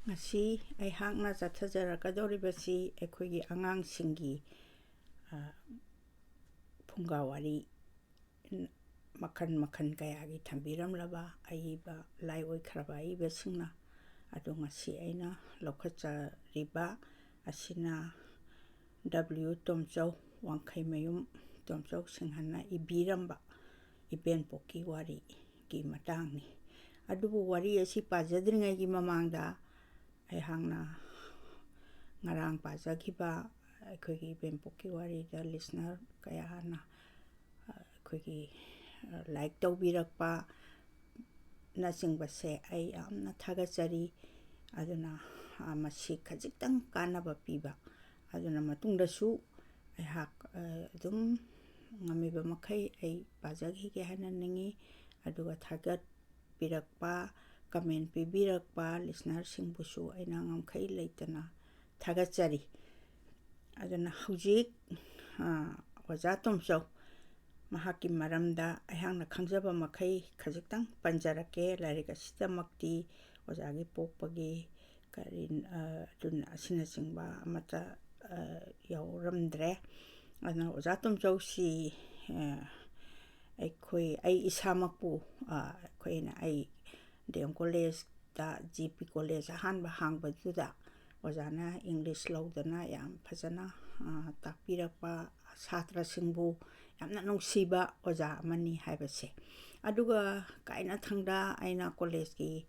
Ngasi aihakna chathajarakadoribasi aikhoigi angangsinggi phungawari makhan kayagi thambiramlaba aiba lai oikhraba aibasingna adu ngasi aina lokhachariba asina W Tomchou Wangkhaimayum Tomchou Singhanna ibiramba ibenpoki wari gi matangni adubu wari asi pajadringai mamangda aihangna ngarang pajakiba aikhoigi ibenpoki wari da listener kayana aikhoigi like tawbirakpa nachingbase ai yamna thagachari aduna masi khajitang kanaba piba aduna matungdasu aihak adum ngamiba makhai ai pajagi ke hananingi aduga thagat pirakpa comment pibirakpa listener singbusu aina ngamkhai leitana thagachari aduna hujik oja Tomchou mahaki maramda aihangna khangjaba makhai khajitang panjarake larika sidamakti ojagi pokpagi karin aduna asina singba amata yauramdre aduna oja Tomchou si aikhoi ai isamakpu aikhoina ai DM college da GP college hanba hangbaduda ojana English laudana yam phajana takpirakpa satra singbu yamna nungsiba oja amani haibase aduga kaina thangda aina college ki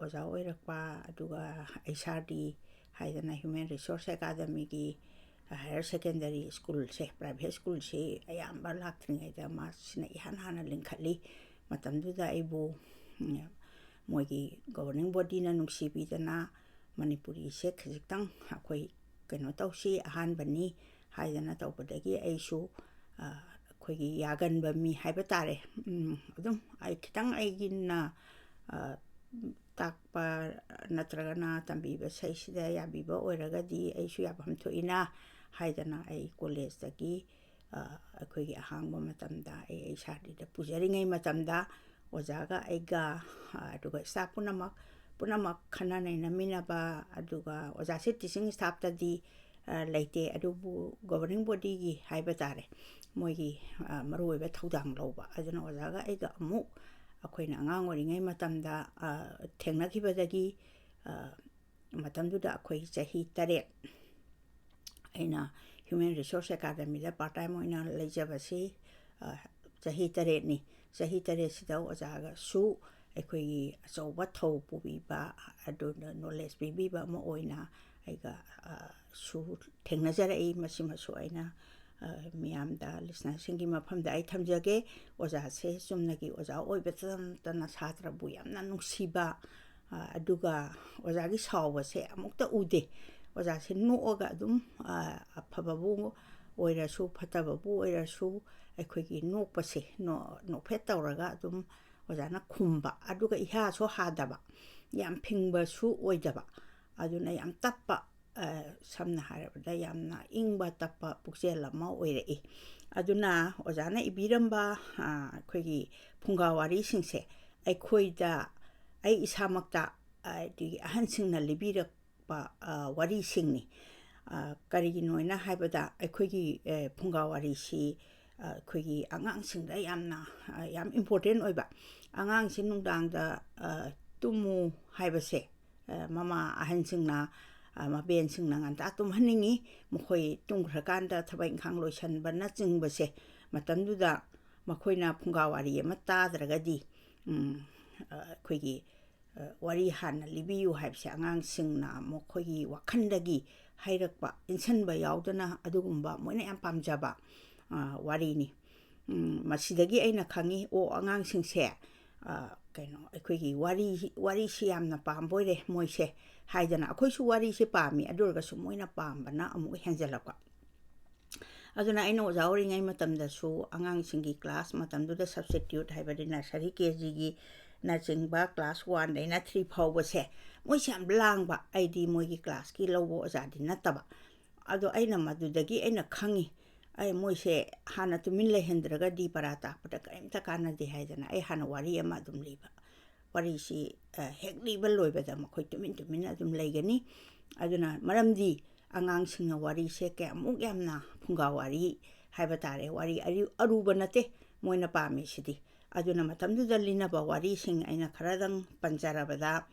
oja oirakpa aduga HRD haidana Human Resource Academy ki higher secondary school se private school se ayamba laktringaida masina ihana linkhatli matamduda aibu moigi governing body na nungsibidana Manipuri se khajitang akhoi keno tawsi ahanbani haidana tawbadagi aisu akhoi yaganba mi haibatare adum ai khitang aigina takpa natragana tambiba saisida yabiba oiragadi aisu yabham thoina haidana ai college dagi akhoi ahangba matamda ai sardi da pujaringai matamda ojaga aiga aduga staff punamak khananai naminaba aduga oja se teaching staff tadi laite adubu governing body gi haibatare moigi maruiba thodang lawba aduna ojaga aiga amu akhoina angang oringai matamda thengnakibadagi matamduda akhoi chahi 8 aina Human Resource Academy da part time oina leijabasi chahi 8 ni chahi 8 sida ojaga su aikoi achauba thau pubiba aduna knowledge bibiba mo oina aiga su thengnajara ai masimasu aina miyamda listener singi mafamda ai thamjage oja se sumnagi oja oibatana satra bu yamna nungsiba aduga ojagi sawba se amukta ude oja se nooga adum aphababu oirasu phatababu oirasu aikhoigi nokpase no phet tawraga adum ojana khumba aduga iha so hadaba yam phingba su oidaba aduna yam tappa samna harabada yamna ingba tappa pukjela ma oirei aduna ojana ibiramba aikhoigi phungawari singse aikhoida ai isamakta di ahansingna libirakpa wari singni kariginoina haibada aikhoigi phungawari si aikhoigi angangsingda yam important oiba angangsing nungdangda tumu haibase mama ahansingna mabensingna nganta tumhaningi mokhoi tungkhrakanda thabai khang loisanba na chingbase matamduda makhoina phungawari ama tadragadi khoigi wari hana libiyu haibse angangsingna mokhoigi wakhandagi hairakpa insanba yaudana adugumba moina yam pamjaba warini masidagi aina khangi o angangsingse keno aikhoigi wari si yamna pamboire moise haidana akhoisu wari si pami adurga su moina pambana amu henjalakwa aduna aina oja oringai matamda su angangsinggi class matamduda substitute haibadi nursery KG gi nachingba class 1 daina 3 phawbase moise am langba aidi moigi class ki lobo ojadi nataba ado aina madudagi aina khangi ai moise hana tumin lehendraga di parata pada kaimta kana di haidana ai hana wari ama dum liba wari si hekli baloi bada makoi tumin adum laigani aduna maramdi angang singna wari se ke amuk yamna phunga wari haibatare wari aruba nate moina pami sidi aduna matamdu dalina ba wari sing aina kharadang panjarabada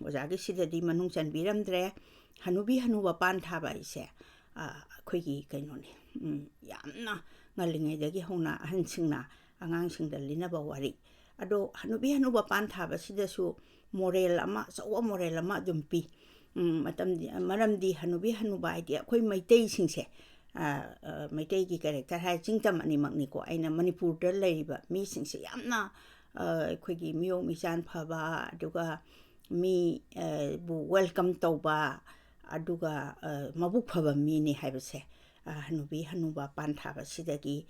ojagi sidadi manung chanbiramdre hanubi hanuba pan thaba ise khoigi kainoni yamna ngalingedagi hona ahansingna angangsingda linaba wari ado hanubi hanuba pan thaba sidasu moral ama sawa moral ama dumpi maramdi hanubi hanuba ide akhoi maitei singse maitei gi character hai chingtam ani makni ko aina manipur da leiba mi singse yamna khoigi miyo michan phaba aduga mi bu welcome tauba aduga mabuk phaba mi ni haibase hanubi hanuba pan thaba sidagi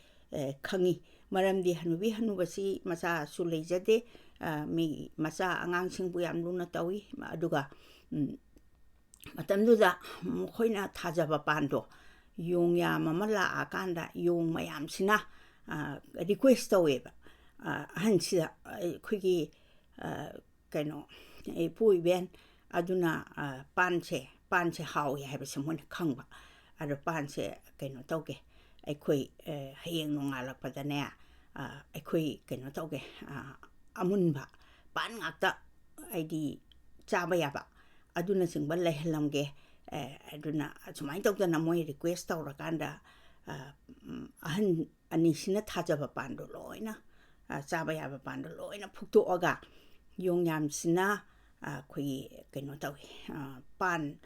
khangi maramdi hanubi hanuba si masa su leijade mi masa angang singbu yam luna tawi aduga matamduda khoina thajaba pando yung ya mamala akanda yung mayam sina request taweba hansida khoigi kaino pui ben aduna panche hawi haibase mon khangba ado panche kaino tawge aikhoi hayeng nongalakpadane aikhoi kaino tawge amunba pan ngakta aidi chaba yaba aduna singba lehelamge aduna sumai tawdana moi request tawrakanda ahan anisina thajaba pando loina chaba yaba pando loina phukto oga yongyam sina khoi kaino tawi pan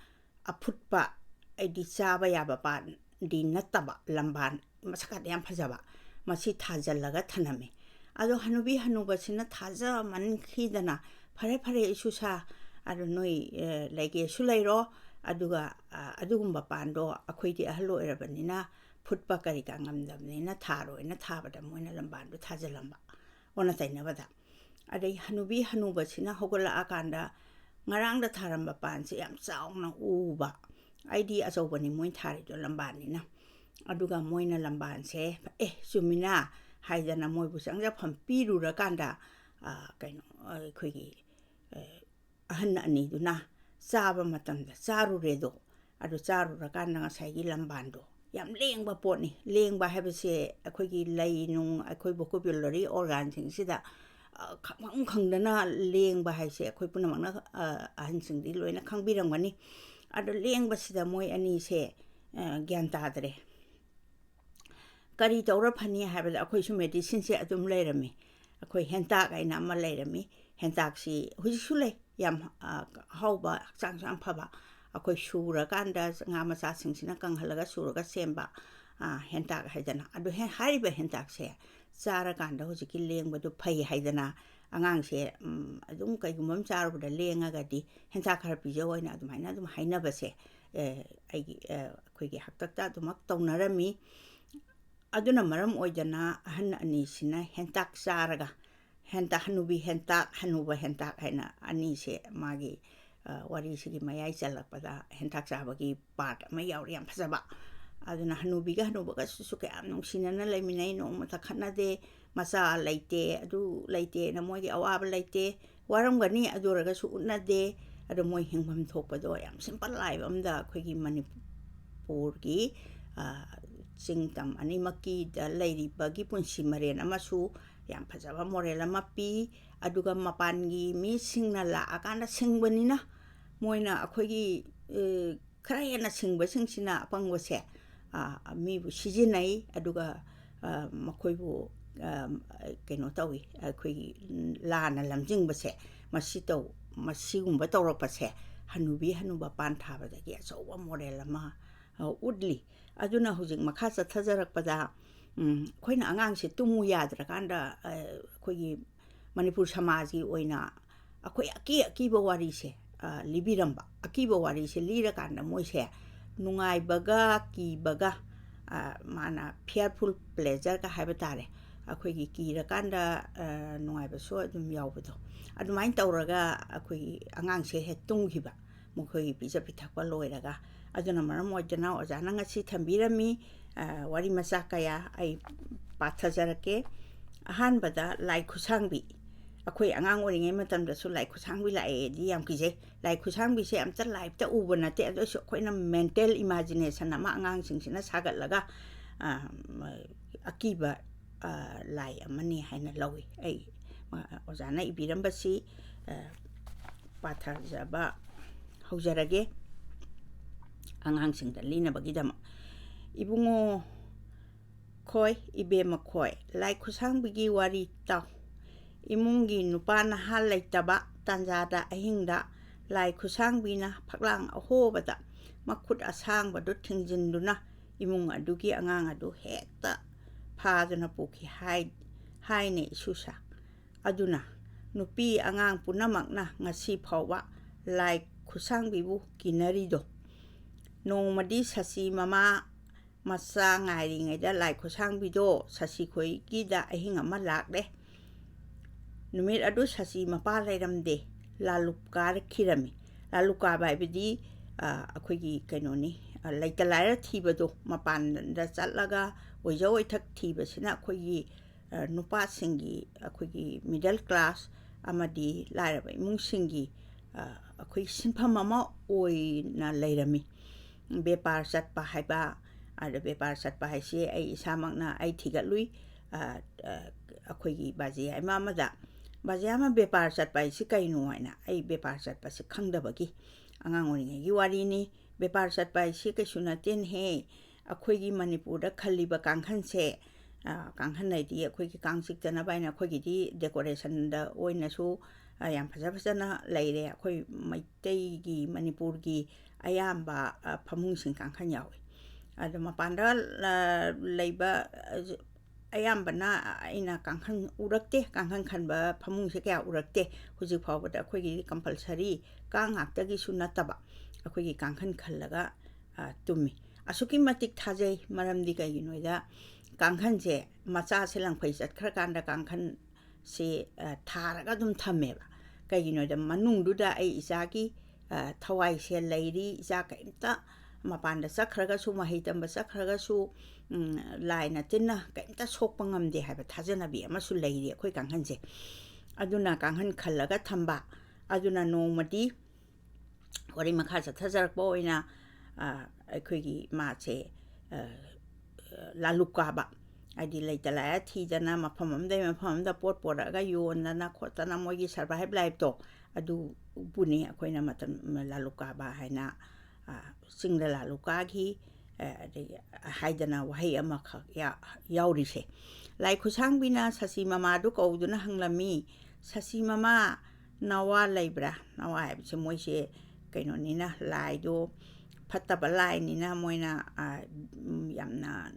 aphutpa aidi chaba yaba pan di nataba lamban masaka yam phajaba masi thajalaga thaname ado hanubi hanuba sina thaja man khidana phare isusa ado noi lege sulairo aduga adugumba pando akhoidi ahlo erabanina phutpa kari ka ngamdamnina tharo ina thabada moina lambandu thajalamba ona tainabada adai hanubi hanuba sina hogola akanda ngarangda tharamba panse yam chaungna uba aidi achobani moin thari do lambanina aduga moina lambanse sumina haidana moibu sangja phampiru rakanda kaino khoigi ahan ani duna chaba matamda charu redo adu charu rakanda ngasai gi lambando yam lengba potni lengba habase akhoigi lainung akhoi vocabulary organ sing sida khangdana lengba haise akhoi punamakna ahan singdi loina khangbirangani adu lengba sida moi ani se gyan tadre kari tawra phani habada akhoi su medicine se adum leirami akhoi hentak aina ma leirami hentak si hujisule yam hauba chang phaba akhoi shura kanda nga macha singsina kanghalaga suraga semba hentak haidana adu hariba hentak se chara kanda hujiki lengba du phai haidana angang se adum kaigumam charubda lenga gadi hentak harpi joina adum haina adum haina base aigi khoigi haktakta dumak tawnarami aduna maram oidana ahan ani sina hentak charaga henta hanubi hentak hanuba hentak haina ani se magi wari sigi mayai chalakpada hentak chabagi part ma yauri yam phajaba aduna hanubiga hanubaga susuke am nungsinana laiminai no mata khanade masa laite adu laite na moigi awaba laite waramgani aduraga su unade adu moi hingmam thopado yam simple life amda khoigi manipur gi chingtam animaki da lairi bagi punsi maren amasu yam phajaba moral ama pi aduga mapangi mi singna la akanda singbanina moina akhoigi khrayana singba singsina apangwase mi bu sijinai aduga makhoibu kaino tawi akhoi lana lamjingbase masito masigumba tawrapase hanubi hanuba pan thabadagi achowa moral ama udli aduna hujing makha chathajarakpada khoina angangse tumu yadrakanda khoigi manipur samaji oina akhoi akiba wari se libiramba akiba wari se lirakanda moise nungai baga ki baga mana fearful pleasure ka habatare akhoigi kirakanda nungai baso adum yawbado adumain tawraga akhoi angangse he tunghiba mokhoi pija pithakwa loiraga aduna maram oidana ojana ngasi thambirami wari macha kaya ai pathajarake ahanbada Laikhushangbi ꯑꯩꯈꯣꯏ ꯑꯉꯥꯡ ꯑꯣꯏꯔꯤꯉꯩ ꯃꯇꯝꯗꯁꯨ ꯂꯥꯏꯈꯨꯠꯁꯥꯡꯕꯤ ꯂꯥꯛꯑꯦꯗꯤ ꯌꯥꯝ ꯀꯤꯖꯩ ꯂꯥꯏꯈꯨꯠꯁꯥꯡꯕꯤꯁꯦ ꯑꯝꯇ ꯂꯥꯏꯐꯇ ꯎꯕ ꯅꯠꯇꯦ ꯑꯗꯨꯁꯨ ꯑꯩꯈꯣꯏꯅ ꯃꯦꯟꯇꯦꯜ ꯏꯃꯥꯖꯤꯅꯦꯁꯟ ꯑꯃ ꯑꯉꯥꯡꯁꯤꯡꯁꯤꯅ ꯁꯥꯒꯠꯂꯒ ꯑꯀꯤꯕ ꯂꯥꯏ ꯑꯃꯅꯤ ꯍꯥꯏꯅ ꯂꯧꯏ ꯑꯩ ꯑꯣꯖꯥꯅ ꯏꯕꯤꯔꯝꯕꯁꯤ ꯄꯥꯊꯖꯕ ꯍꯧꯖꯔꯒꯦ ꯑꯉꯥꯡꯁꯤꯡꯗ ꯂꯤꯅꯕꯒꯤꯗꯃꯛ ꯏꯕꯨꯡꯉꯣ ꯈꯣꯏ ꯏꯕꯦꯝꯃ ꯈꯣꯏ ꯂꯥꯏꯈꯨꯠꯁꯥꯡꯕꯤꯒꯤ ꯋꯥꯔꯤ ꯇꯥꯎ ꯏꯃꯨꯡꯒꯤ ꯅꯨꯄꯥ ꯅꯍꯥ ꯂꯩꯇꯕ ꯇꯥꯟꯖꯥꯗ ꯑꯍꯤꯡꯗ ꯂꯥꯏꯈꯨꯠꯁꯥꯡꯕꯤꯅ ꯐꯛꯂꯥꯡ ꯑꯍꯣꯕꯗ ꯃꯈꯨꯠ ꯑꯁꯥꯡꯕꯗꯨ ꯊꯤꯡꯖꯤꯟꯗꯨꯅ ꯏꯃꯨꯡ ꯑꯗꯨꯒꯤ ꯑꯉꯥꯡ ꯑꯗꯨ ꯍꯦꯛꯇ ꯐꯥꯗꯨꯅ ꯄꯨꯈꯤ ꯍꯥꯏꯅ ꯏꯁꯨꯁꯥ ꯑꯗꯨꯅ ꯅꯨꯄꯤ ꯑꯉꯥꯡ ꯄꯨꯝꯅꯃꯛꯅ ꯉꯁꯤ ꯐꯥꯎꯕ ꯂꯥꯏꯈꯨꯠꯁꯥꯡꯕꯤꯕꯨ ꯀꯤꯅꯔꯤꯗꯣ ꯅꯣꯡꯃꯗꯤ ꯁꯁꯤ ꯃꯃꯥ ꯃꯆꯥ ꯉꯥꯏꯔꯤꯉꯩꯗ ꯂꯥꯏꯈꯨꯠꯁꯥꯡꯕꯤꯗꯣ ꯁꯁꯤ ꯈꯣꯏꯒꯤꯗ ꯑꯍꯤꯡ ꯑꯃ ꯂꯥꯛꯂꯦ ꯅꯨꯃꯤꯠ ꯑꯗꯨ ꯁꯁꯤ ꯃꯄꯥ ꯂꯩꯔꯝꯗꯦ ꯂꯥꯂꯨꯞ ꯀꯥꯔꯛꯈꯤꯔꯝꯃꯤ ꯂꯥꯂꯨꯞ ꯀꯥꯕ ꯍꯥꯏꯕꯗꯤ ꯑꯩꯈꯣꯏꯒꯤ ꯀꯩꯅꯣꯅꯤ ꯂꯩꯇ ꯂꯥꯏꯔ ꯊꯤꯕꯗꯣ ꯃꯄꯥꯟꯗ ꯆꯠꯂꯒ ꯑꯣꯏꯖ ꯑꯣꯏꯊꯛ ꯊꯤꯕꯁꯤꯅ ꯑꯩꯈꯣꯏꯒꯤ ꯅꯨꯄꯥꯁꯤꯡꯒꯤ ꯑꯩꯈꯣꯏꯒꯤ ꯃꯤꯗꯜ ꯀ꯭ꯂꯥꯁ ꯑꯃꯗꯤ ꯂꯥꯏꯔꯕ ꯏꯃꯨꯡꯁꯤꯡꯒꯤ ꯑꯩꯈꯣꯏ ꯁꯤꯟꯐꯝ ꯑꯃ ꯑꯣꯏꯅ ꯂꯩꯔꯝꯃꯤ ꯕꯦꯄꯥꯔ ꯆꯠꯄ ꯍꯥꯏꯕ ꯑꯗ ꯕꯦꯄꯥꯔ ꯆꯠꯄ ꯍꯥꯏꯁꯤ ꯑꯩ ꯏꯁꯥꯃꯛꯅ ꯑꯩ ꯊꯤꯒꯠꯂꯨꯏ ꯑꯩꯈꯣꯏꯒꯤ ꯕꯥꯖꯤ ꯑꯃꯗ ꯕꯥꯖꯤ ꯑꯃ ꯕꯦꯄꯥꯔ ꯆꯠꯄ ꯍꯥꯏꯁꯤ ꯀꯩꯅꯣ ꯍꯥꯏꯅ ꯑꯩ ꯕꯦꯄꯥꯔ ꯆꯠꯄꯁꯤ ꯈꯪꯗꯕꯒꯤ ꯑꯉꯥꯡ ꯑꯣꯏꯔꯤꯉꯩꯒꯤ ꯋꯥꯔꯤꯅꯤ ꯕꯦꯄꯥꯔ ꯆꯠꯄ ꯍꯥꯏꯁꯤ ꯀꯩꯁꯨ ꯅꯠꯇꯦꯅꯍꯦ ꯑꯩꯈꯣꯏꯒꯤ ꯃꯅꯤꯄꯨꯔꯗ ꯈꯜꯂꯤꯕ ꯀꯥꯡꯈꯟꯁꯦ ꯀꯥꯡꯈꯟ ꯍꯥꯏꯗꯤ ꯑꯩꯈꯣꯏꯒꯤ ꯀꯥꯡ ꯆꯤꯛꯇꯅꯕ ꯍꯥꯏꯅ ꯑꯩꯈꯣꯏꯒꯤꯗꯤ ꯗꯦꯀꯣꯔꯦꯁꯟꯗ ꯑꯣꯏꯅꯁꯨ ꯌꯥꯝ ꯐꯖꯅ ꯂꯩꯔꯦ ꯑꯩꯈꯣꯏ ꯃꯩꯇꯩꯒꯤ ꯃꯅꯤꯄꯨꯔꯒꯤ ꯑꯌꯥꯝꯕ ꯐꯃꯨꯡꯁꯤꯡ ꯀꯥꯡꯈꯟ ꯌꯥꯎꯏ ꯑꯗꯣ ꯃꯄꯥꯟꯗ ꯂꯩꯕ ꯑꯌꯥꯝꯕꯅ ꯑꯩꯅ ꯀꯥꯡꯈꯟ ꯎꯔꯛꯇꯦ ꯀꯥꯡꯈꯟ ꯈꯟꯕ ꯐꯃꯨꯡꯁꯦ ꯀꯌꯥ ꯎꯔꯛꯇꯦ ꯍꯧꯖꯤꯛ ꯐꯥꯎꯕꯗ ꯑꯩꯈꯣꯏꯒꯤꯗꯤ ꯀꯝꯄꯜꯁꯔꯤ ꯀꯥꯡ ꯉꯥꯛꯇꯒꯤꯁꯨ ꯅꯠꯇꯕ ꯑꯩꯈꯣꯏꯒꯤ ꯀꯥꯡꯈꯟ ꯈꯜꯂꯒ ꯇꯨꯝꯃꯤ ꯑꯁꯨꯛꯀꯤ ꯃꯇꯤꯛ ꯊꯥꯖꯩ ꯃꯔꯝꯗꯤ ꯀꯩꯒꯤꯅꯣꯗ ꯀꯥꯡꯈꯟꯁꯦ ꯃꯆꯥꯁꯦ ꯂꯪꯐꯩ ꯆꯠꯈ꯭ꯔꯀꯥꯟꯗ ꯀꯥꯡꯈꯟꯁꯦ ꯊꯥꯔꯒ ꯑꯗꯨꯝ ꯊꯝꯃꯦꯕ ꯀꯩꯒꯤꯅꯣꯗ ꯃꯅꯨꯡꯗꯨꯗ ꯑꯩ ꯏꯆꯥꯒꯤ ꯊꯋꯥꯏꯁꯦ ꯂꯩꯔꯤ ꯏꯆꯥ ꯀꯩꯝꯇ ꯃꯄꯥꯟꯗ ꯆꯠꯈ꯭ꯔꯒꯁꯨ ꯃꯍꯩ ꯇꯝꯕ ꯆꯠꯈ꯭ꯔꯒꯁꯨ ꯂꯥꯏꯅ ꯇꯤꯟꯅ ꯀꯩꯝꯇ ꯁꯣꯛꯄ ꯉꯝꯗꯦ ꯍꯥꯏꯕ ꯊꯥꯖꯅꯕꯤ ꯑꯃꯁꯨ ꯂꯩꯔꯤ ꯑꯩꯈꯣꯏ ꯀꯥꯡꯈꯟꯁꯦ ꯑꯗꯨꯅ ꯀꯥꯡꯈꯟ ꯈꯜꯂꯒ ꯊꯝꯕ ꯑꯗꯨꯅ ꯅꯣꯡꯃꯗꯤ ꯋꯥꯔꯤ ꯃꯈꯥ ꯆꯠꯊꯖꯔꯛꯄ ꯑꯣꯏꯅ ꯑꯩꯈꯣꯏꯒꯤ ꯃꯥꯁꯦ ꯂꯥꯂꯨꯞ ꯀꯥꯕ ꯍꯥꯏꯗꯤ ꯂꯩꯇ ꯂꯥꯏꯔ ꯊꯤꯗꯅ ꯃꯐꯝ ꯑꯃꯗꯩ ꯃꯐꯝ ꯑꯃꯗ ꯄꯣꯠ ꯄꯣꯔꯛꯑꯒ ꯌꯣꯟꯗꯅ ꯈꯣꯠꯇꯅ ꯃꯣꯏꯒꯤ ꯁꯔꯚꯥꯏꯚ ꯂꯥꯏꯐꯇꯣ ꯑꯗꯨꯕꯨꯅꯤ ꯑꯩꯈꯣꯏꯅ ꯃꯇꯝ ꯂꯥꯂꯨꯞ ꯀꯥꯕ ꯍꯥꯏꯅ ꯆꯤꯡꯗ ꯂꯥꯂꯨꯞ ꯀꯥꯈꯤ ꯑꯗꯒꯤ ꯍꯥꯏꯗꯅ ꯋꯥꯍꯩ ꯑꯃꯈꯛ ꯌꯥꯎꯔꯤꯁꯦ ꯂꯥꯏꯈꯨꯠꯁꯥꯡꯕꯤꯅ ꯁꯁꯤ ꯃꯃꯥꯗꯨ ꯀꯧꯗꯨꯅ ꯍꯪꯂꯝꯃꯤ ꯁꯁꯤ ꯃꯃꯥ ꯅꯋꯥ ꯂꯩꯕ꯭ꯔꯥ ꯅꯋꯥ ꯍꯥꯏꯕꯁꯦ ꯃꯣꯏꯁꯦ ꯀꯩꯅꯣꯅꯤꯅ ꯂꯥꯏꯗꯣ ꯐꯠꯇꯕ ꯂꯥꯏꯅꯤꯅ ꯃꯣꯏꯅ ꯌꯥꯝꯅ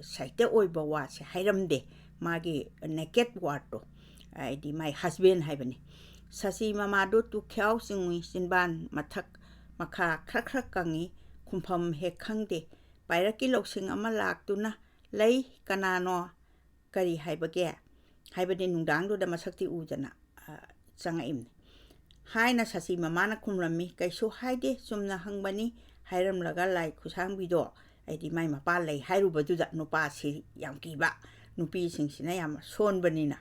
ꯁꯥꯏꯇ ꯑꯣꯏꯕ ꯋꯥꯁꯦ ꯍꯥꯏꯔꯝꯗꯦ ꯃꯥꯒꯤ ꯅꯦꯀꯦꯠ ꯋꯥꯔꯗꯇꯣ ꯍꯥꯏꯗꯤ ꯃꯥꯏ ꯍꯁꯕꯦꯟ ꯍꯥꯏꯕꯅꯤ ꯁꯁꯤ ꯃꯃꯥꯗꯨ ꯇꯨꯈ꯭ꯌꯥꯎ ꯆꯤꯡꯉꯨꯏ ꯆꯤꯟꯕꯥꯟ ꯃꯊꯛ ꯃꯈꯥ ꯈꯔ ꯀꯪꯉꯤ ꯈꯨꯝꯐꯝ ꯍꯦꯛ ꯈꯪꯗꯦ ꯄꯥꯏꯔꯛꯀꯤ ꯂꯧꯁꯤꯡ ꯑꯃ ꯂꯥꯛꯇꯨꯅ ꯂꯩ ꯀꯅꯥꯅꯣ ꯀꯔꯤ ꯍꯥꯏꯕꯒꯦ ꯍꯥꯏꯕꯗꯤ ꯅꯨꯡꯗꯥꯡꯗꯨꯗ ꯃꯁꯛꯇꯤ ꯎꯗꯅ ꯆꯪꯉꯛꯏꯕꯅꯤ ꯍꯥꯏꯅ ꯁꯁꯤ ꯃꯃꯥꯅ ꯈꯨꯝꯂꯝꯃꯤ ꯀꯩꯁꯨ ꯍꯥꯏꯗꯦ ꯆꯨꯝꯅ ꯍꯪꯕꯅꯤ ꯍꯥꯏꯔꯝꯂꯒ ꯂꯥꯏꯈꯨꯠꯁꯥꯡꯕꯤꯗꯣ ꯍꯥꯏꯗꯤ ꯃꯥꯏ ꯃꯄꯥ ꯂꯩ ꯍꯥꯏꯔꯨꯕꯗꯨꯗ ꯅꯨꯄꯥꯁꯤ ꯌꯥꯝ ꯀꯤꯕ ꯅꯨꯄꯤꯁꯤꯡꯁꯤꯅ ꯌꯥꯝ ꯁꯣꯟꯕꯅꯤꯅ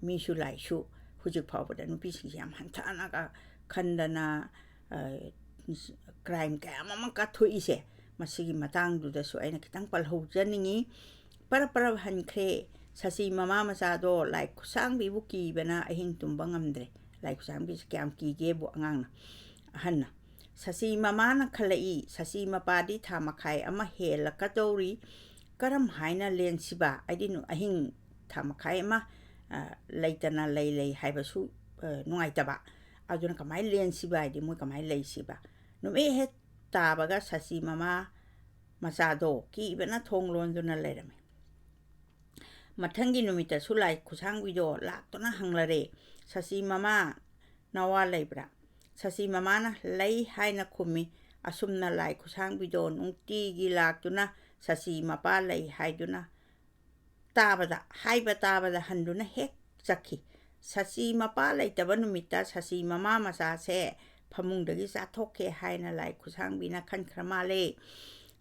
ꯃꯤꯁꯨ ꯂꯥꯏꯁꯨ ꯍꯧꯖꯤꯛ ꯐꯥꯎꯕꯗ ꯅꯨꯄꯤꯁꯤꯡꯁꯤ ꯌꯥꯝ ꯍꯟꯊꯅꯒ ꯈꯟꯗꯅ ꯀ꯭ꯔꯥꯏꯝ ꯀꯌꯥ ꯑꯃ ꯀꯥꯊꯣꯛꯏꯁꯦ ꯃꯁꯤꯒꯤ ꯃꯇꯥꯡꯗꯨꯗꯁꯨ ꯑꯩꯅ ꯈꯤꯇꯪ ꯄꯜꯍꯧꯖꯅꯤꯡꯉꯤ ꯄꯔꯞ ꯍꯟꯈ꯭ꯔꯦ ꯁꯁꯤ ꯃꯃꯥ ꯃꯆꯥꯗꯣ ꯂꯥꯏꯈꯨꯠꯁꯥꯡꯕꯤꯕꯨ ꯀꯤꯕꯅ ꯑꯍꯤꯡ ꯇꯨꯝꯕ ꯉꯝꯗ꯭ꯔꯦ ꯂꯥꯏꯈꯨꯠꯁꯥꯡꯕꯤꯁꯤ ꯀꯌꯥꯝ ꯀꯤꯒꯦꯕꯨ ꯑꯉꯥꯡꯅ ꯑꯍꯟꯅ ꯁꯁꯤ ꯃꯃꯥꯅ ꯈꯜꯂꯛꯏ ꯁꯁꯤ ꯃꯄꯥꯗꯤ ꯊꯥ ꯃꯈꯥꯏ ꯑꯃ ꯍꯦꯜꯂꯛꯀꯗꯧꯔꯤ ꯀꯔꯝ ꯍꯥꯏꯅ ꯂꯦꯟꯁꯤꯕ ꯍꯥꯏꯗꯤ ꯑꯍꯤꯡ ꯊꯥ ꯃꯈꯥꯏ ꯑꯃ ꯂꯩꯇꯅ ꯂꯩ ꯍꯥꯏꯕꯁꯨ ꯅꯨꯡꯉꯥꯏꯇꯕ ꯑꯗꯨꯅ ꯀꯃꯥꯏꯅ ꯂꯦꯟꯁꯤꯕ ꯍꯥꯏꯗꯤ ꯃꯣꯏ ꯀꯃꯥꯏꯅ ꯂꯩꯁꯤꯕ ꯅꯨꯃꯤꯠ ꯍꯦꯛ ꯇꯥꯕꯒ ꯁꯁꯤ ꯃꯃꯥ ꯃꯆꯥꯗꯣ ꯀꯤꯕꯅ ꯊꯣꯡ ꯂꯣꯟꯗꯨꯅ ꯂꯩꯔꯝꯃꯤ ꯃꯊꯪꯒꯤ ꯅꯨꯃꯤꯠꯇꯁꯨ ꯂꯥꯏꯈꯨꯠꯁꯥꯡꯕꯤꯗꯣ ꯂꯥꯛꯇꯨꯅ ꯍꯪꯂꯔꯦ ꯁꯁꯤ ꯃꯃꯥ ꯅꯋꯥ ꯂꯩꯕ꯭ꯔꯥ ꯁꯁꯤ ꯃꯃꯥꯅ ꯂꯩ ꯍꯥꯏꯅ ꯈꯨꯝꯃꯤ ꯑꯁꯨꯝꯅ ꯂꯥꯏꯈꯨꯠꯁꯥꯡꯕꯤꯗꯣ ꯅꯨꯡꯇꯤꯒꯤ ꯂꯥꯛꯇꯨꯅ ꯁꯁꯤ ꯃꯄꯥ ꯂꯩ ꯍꯥꯏꯗꯨꯅ ꯍꯥꯏꯕ ꯇꯥꯕꯗ ꯍꯟꯗꯨꯅ ꯍꯦꯛ ꯆꯠꯈꯤ ꯁꯁꯤ ꯃꯄꯥ ꯂꯩꯇꯕ ꯅꯨꯃꯤꯠꯇ ꯁꯁꯤ ꯃꯃꯥ ꯃꯆꯥꯁꯦ ꯐꯃꯨꯡꯗꯒꯤ ꯆꯥꯊꯣꯛꯀꯦ ꯍꯥꯏꯅ ꯂꯥꯏꯈꯨꯠꯁꯥꯡꯕꯤꯅ ꯈꯟꯈ꯭ꯔ ꯃꯥꯜꯂꯦ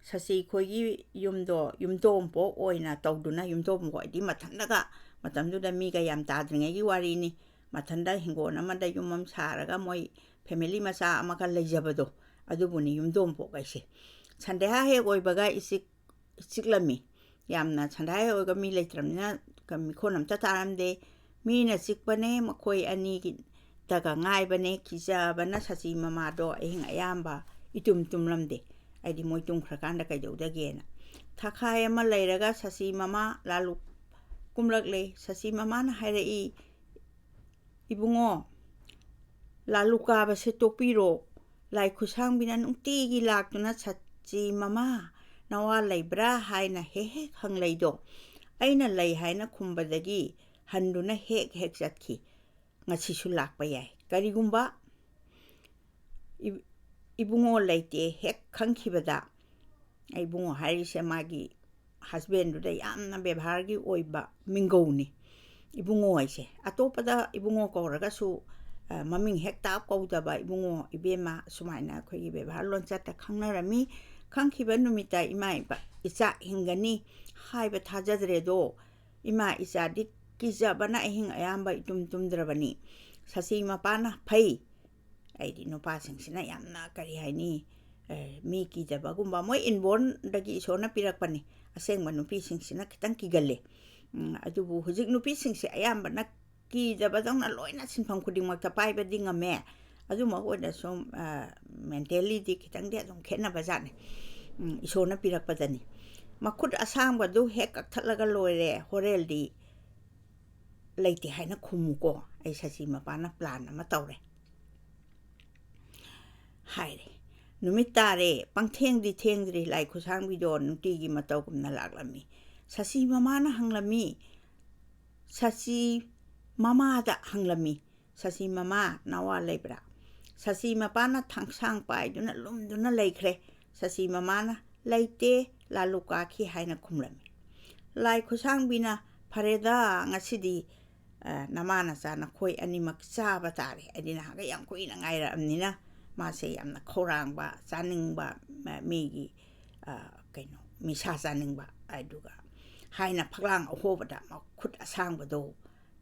ꯁꯁꯤ ꯈꯣꯏꯒꯤ ꯌꯨꯝꯗꯣ ꯌꯨꯝꯊꯣꯡꯄꯣꯛ ꯑꯣꯏꯅ ꯇꯧꯗꯨꯅ ꯌꯨꯝꯊꯣꯡꯄꯣꯛ ꯍꯥꯏꯗꯤ ꯃꯊꯟꯇꯒ ꯃꯇꯝꯗꯨꯗ ꯃꯤꯒ ꯌꯥꯝ ꯇꯥꯗ꯭ꯔꯤꯉꯩꯒꯤ ꯋꯥꯔꯤꯅꯤ mathanda hingon amada yumam saraga moi family macha amaka leijabado adubuni yumdom pokaise chandeha he oibaga isiklami yamna chandeha he oiga mi leitramna kamikhonam ta taramde mina sikpane makoi ani gi daga ngai bane kijabana sachi mamado ehing ayamba itum tumlamde aidi moi tum khrakanda kai dodagena thakhai ama leiraga sachi mama lalu kumlakle sachi mama na hairei ibungo lalu ka ba se topiro Laikhushangbi nungtigi laktuna sachi mama nawa leibra haina he khangleido aina lei haina khumbadagi handuna hek jatki ngasi su lakpa yai karigumba ibungo leite hek khangkhibada ibungo harise magi husband du da yamna bebhargi oiba mingoni ibungo aise atopada ibungo koraga su maming hek ta kawdaba ibungo ibema sumaina khogi bebhar loncha ta khangnarami khangkhiba numita imaiba icha hingani haiba thajadre do ima icha dit kijabana ehing ayamba itumdrabani sachi mapana phai aidi nopa singsina yamna kari haini mi kijabagumba moi inborn dagi sona pirakpani asengma nupi singsina kitang kigalle adubu hujik nupi singsi ayamba na kijabadang na loina sinpham khuding makta paiba dingame aduma oda som mentally di kitang de dong khena bazane isona pirakpadani makhut asangba du hek akthlaga loire horel di leite haina khumuko ai sachi mapana plan ama tawre haire numitare pangtheng di thengri Laikhushangbi don nutigi mataw kumna laklami sachi mama na hanglami sachi mama da hanglami sachi mama nawa leibra sachi mapana thangsang pai duna lumduna leikhre sachi mama na leite laluka khi haina khumlami Laikhushangbi na phareda ngasidi namana sana khoi animak chaba tare adina ga yang khoi na ngaira amnina mase yamna khorangba chaningba megi kaino misa chaningba aduga haina phaklang ahobada makhut asangbado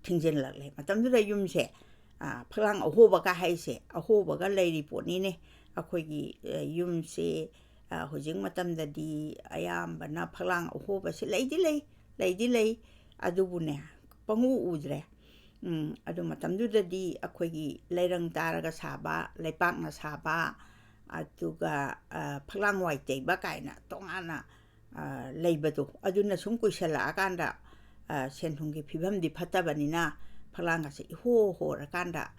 thingjen lagle matamdu da yumse phaklang ahoba ka haise ahoba ga leiri poni ne akhoigi yumse hojing matamda di ayamba na phaklang ahoba se leidi lei adubune pangu udre adu matamdu da di akhoigi leirang taraga saba leipakna saba aduga phaklang waite ba kaina tongana leibado aduna sum kuisala akanda senthungi phibam di phatabanina phaklang ase ho rakanda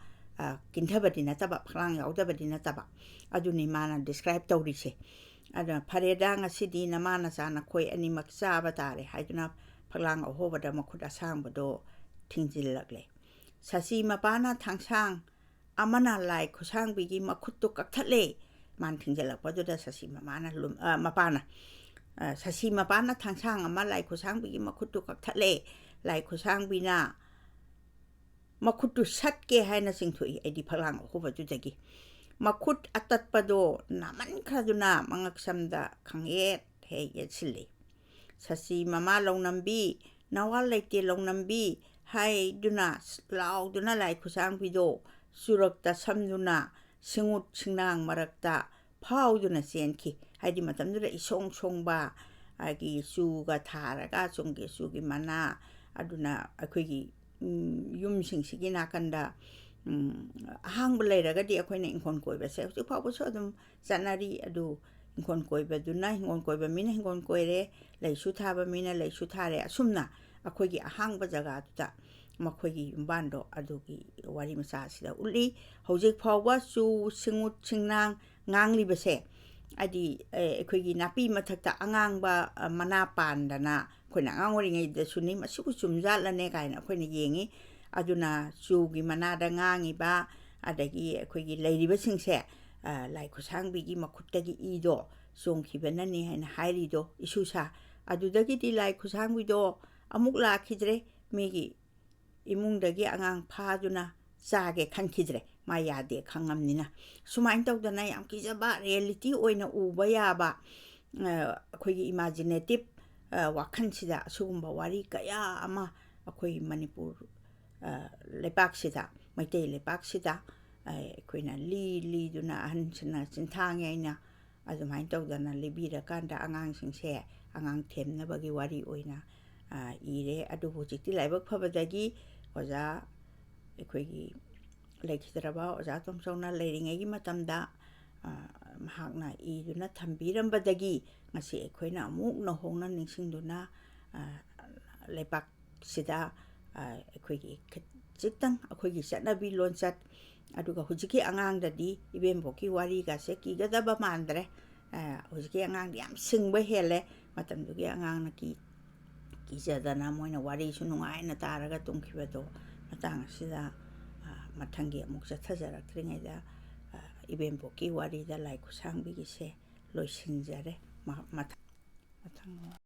kinthabadina taba phaklang yaudabadina taba aduni mana describe tawrise ada phareda ngasidi namana sana khoi animak chaba tare haiduna phaklang ahobada makhuda sangbado thingjillagle sachi mapana thangsang amana Laikhushangbi gi makhuttu kakthale man thingjalakpadu da sachi mamana mapana sachi mapana thangsang ama Laikhushangbi gi makhuttu kakthale Laikhushangbi na makhuttu satke haina singthui edi phaklang ahobadu dagi makhut atatpado naman khaduna mangaksamda khanget he yetsilli sachi mama longnambi nawal leite longnambi hai duna lauduna Laikhushangbi do surakta samduna singut singnang marakta phauduna senki haidi matamdura isong songba agi suga tharaga chongge sugi mana aduna akhoigi yumsingsigi nakanda ahangba leiraga di akhoina inkon koiba se hu phabu so adum janari adu inkon koiba duna hingon koiba mina hingon koire leisu thaba mina leisu thare asumna akhoigi ahangba jaga tuta makhoigi yumbando adugi wari macha sida uli hojik phawba chu singut singnang ngangli base adi akhoigi napi mathakta angangba mana pandana khoina angori ngai da suni masiku chumjalane kaina khoina yengi aduna chugi manada ngangi ba adagi akhoigi leiriba singse Laikhushangbi gi makhuttagi ido songkhibanani haina hairido isusa adudagi di Laikhushangbi do amuk lakhidre megi imungdagi angang phaduna chage khankhidre ma yade khangamnina sumain tawdana yam kijaba reality oina uba yaba akhoigi imaginative wakhansida sugumba wari kaya ama akhoi Manipur lepak sida Maitai Lepaksida, Quina Liduna Hansana Sintanga, Azumai Dogana Libira Kanda Angang Singse, Angang Tem Nabagi Wari Oina, Ire Adubuti Labok Pabadagi, Oza Equigi Laikhushangbi, Oza Tomchou Nalini Matamda, Mahakna Iduna Tambiram Badagi, Masi Equina Muk no Hona Nixinduna Lepak Sida Equigi Jitang, Aquigi Sanabi Lonsat, Aduga Hujiki Angang Dadi, Ibem Boki Wari Gaseki Gadaba Mandre, Hujiki Angang Yam Sing Behele, Matamdugi Anganaki Kizadana Moina Wari Sununga in a Taraga Tunkivato, Matang Sida Matangi Muksa Tazara Tringeda, Ibem Boki Wari, the Laikhushangbi se Loisinjare, Matang.